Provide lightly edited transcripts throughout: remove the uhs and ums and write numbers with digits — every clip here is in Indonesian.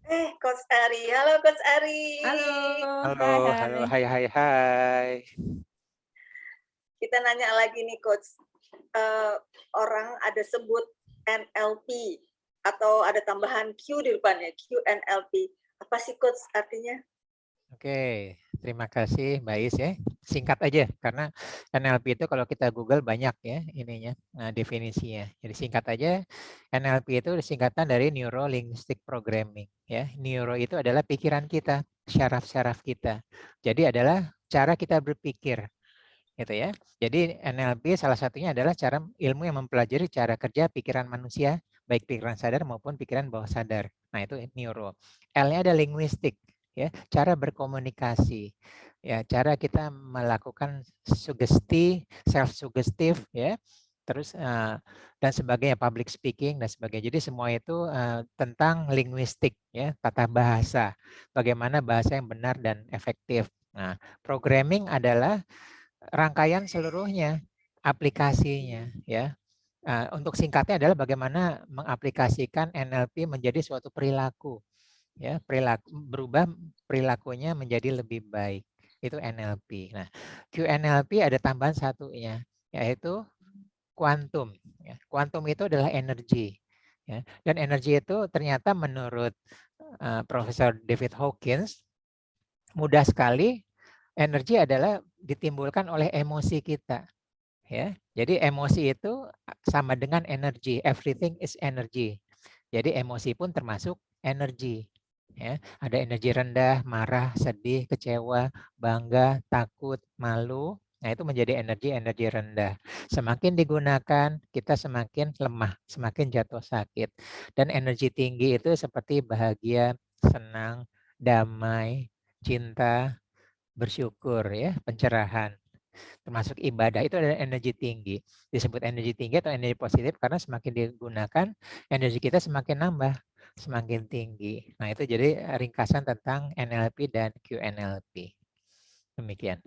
Coach Ari. Halo Coach Ari. Halo, Halo, hai halo, hai. hai, hai, hai. Kita nanya lagi nih Coach. Orang ada sebut NLP atau ada tambahan Q di depannya, QNLP. Apa sih Coach artinya? Oke, terima kasih Mbak Is ya. Singkat aja karena NLP itu kalau kita Google banyak ya ininya definisinya. Jadi singkat aja, NLP itu singkatan dari Neuro Linguistic Programming ya. Neuro itu adalah pikiran kita, syaraf-syaraf kita. Jadi adalah cara kita berpikir gitu ya. Jadi NLP salah satunya adalah cara ilmu yang mempelajari cara kerja pikiran manusia, baik pikiran sadar maupun pikiran bawah sadar. Nah, itu neuro. L-nya ada linguistik, ya, cara berkomunikasi. Ya, cara kita melakukan sugesti, self suggestive ya. Terus dan sebagainya, public speaking dan sebagainya. Jadi semua itu tentang linguistik ya, tata bahasa. Bagaimana bahasa yang benar dan efektif. Nah, programming adalah rangkaian seluruhnya, aplikasinya ya. Untuk singkatnya adalah bagaimana mengaplikasikan NLP menjadi suatu perilaku ya, berubah perilakunya menjadi lebih baik. Itu NLP. Nah, QNLP ada tambahan satunya yaitu kuantum ya. Kuantum itu adalah energi ya. Dan energi itu ternyata menurut Profesor David Hawkins mudah sekali. Energi adalah ditimbulkan oleh emosi kita, ya. Jadi emosi itu sama dengan energi. Everything is energy. Jadi emosi pun termasuk energi. Ya, ada energi rendah, marah, sedih, kecewa, bangga, takut, malu. Nah, itu menjadi energi rendah. Semakin digunakan, kita semakin lemah, semakin jatuh sakit. Dan energi tinggi itu seperti bahagia, senang, damai, cinta, bersyukur ya, pencerahan, termasuk ibadah itu adalah energi tinggi. Disebut energi tinggi atau energi positif karena semakin digunakan energi kita semakin nambah, semakin tinggi. Nah, itu jadi ringkasan tentang NLP dan QNLP. Demikian.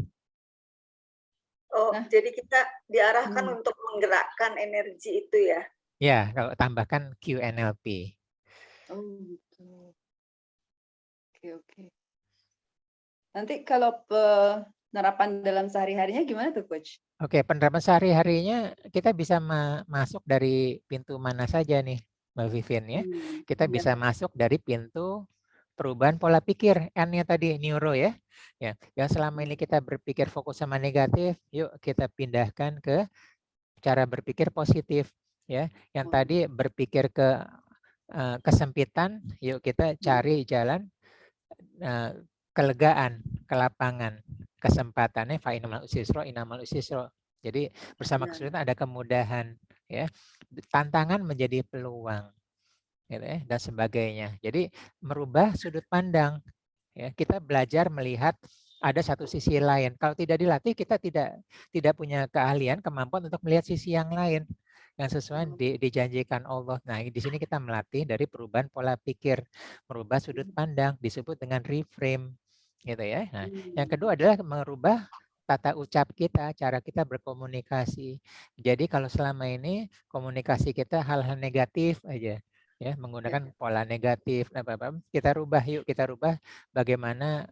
Oh, jadi kita diarahkan untuk menggerakkan energi itu ya? Ya, kalau tambahkan QNLP. Oh, gitu. Oke. Nanti kalau penerapan dalam sehari-harinya gimana tuh, Coach? Oke, penerapan sehari-harinya kita bisa masuk dari pintu mana saja nih, Mbak Vivien ya. Kita bisa masuk dari pintu perubahan pola pikir, N-nya tadi neuro ya. Ya, yang selama ini kita berpikir fokus sama negatif, yuk kita pindahkan ke cara berpikir positif ya. Yang tadi berpikir ke kesempitan, yuk kita cari jalan kelegaan, kelapangan, kesempatannya fa innamal usri yusra. Jadi bersama kesulitan ada kemudahan ya. Tantangan menjadi peluang gitu ya, dan sebagainya. Jadi merubah sudut pandang ya. Kita belajar melihat ada satu sisi lain. Kalau tidak dilatih kita tidak punya keahlian, kemampuan untuk melihat sisi yang lain yang sesuai dijanjikan Allah. Nah, di sini kita melatih dari perubahan pola pikir, merubah sudut pandang, disebut dengan reframe gitu ya. Nah, yang kedua adalah merubah tata ucap kita, cara kita berkomunikasi. Jadi kalau selama ini komunikasi kita hal-hal negatif aja ya, menggunakan pola negatif, kita rubah yuk, kita rubah bagaimana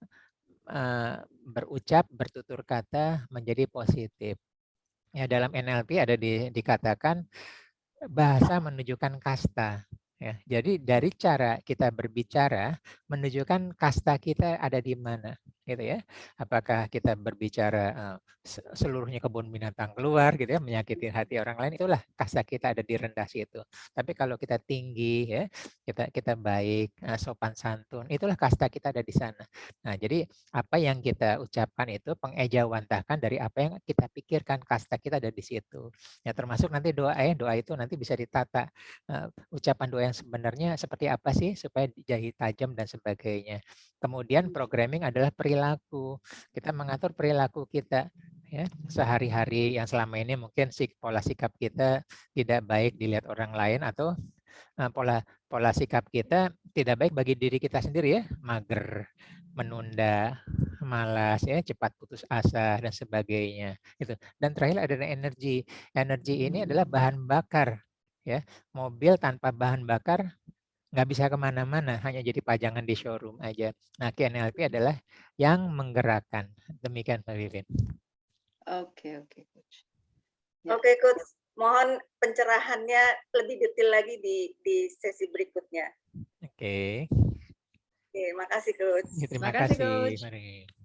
berucap, bertutur kata menjadi positif. Ya, dalam NLP ada dikatakan bahasa menunjukkan kasta. Ya, jadi dari cara kita berbicara menunjukkan kasta kita ada di mana, gitu ya. Apakah kita berbicara seluruhnya kebun binatang keluar, gitu ya, menyakiti hati orang lain, itulah kasta kita ada di rendah situ. Tapi kalau kita tinggi, ya, kita baik, sopan santun, itulah kasta kita ada di sana. Nah, jadi apa yang kita ucapkan itu pengejawantahkan dari apa yang kita pikirkan, kasta kita ada di situ. Ya, termasuk nanti doa ya, doa itu nanti bisa ditata ucapan doa yang sebenarnya seperti apa sih supaya jadi tajam dan sebagainya. Kemudian programming adalah perilaku. Kita mengatur perilaku kita ya sehari-hari yang selama ini mungkin pola sikap kita tidak baik dilihat orang lain atau pola sikap kita tidak baik bagi diri kita sendiri ya, mager, menunda, malas ya, cepat putus asa dan sebagainya itu. Dan terakhir ada energi. Energi ini adalah bahan bakar ya. Mobil tanpa bahan bakar nggak bisa kemana-mana, hanya jadi pajangan di showroom aja. Nah, QNLP adalah yang menggerakkan. Demikian, Mbak Vivin. Oke, Coach. Ya. Oke, Coach. Mohon pencerahannya lebih detail lagi di sesi berikutnya. Oke. Oke, makasih, Coach. Terima Makasih, kasih. Coach. Mari.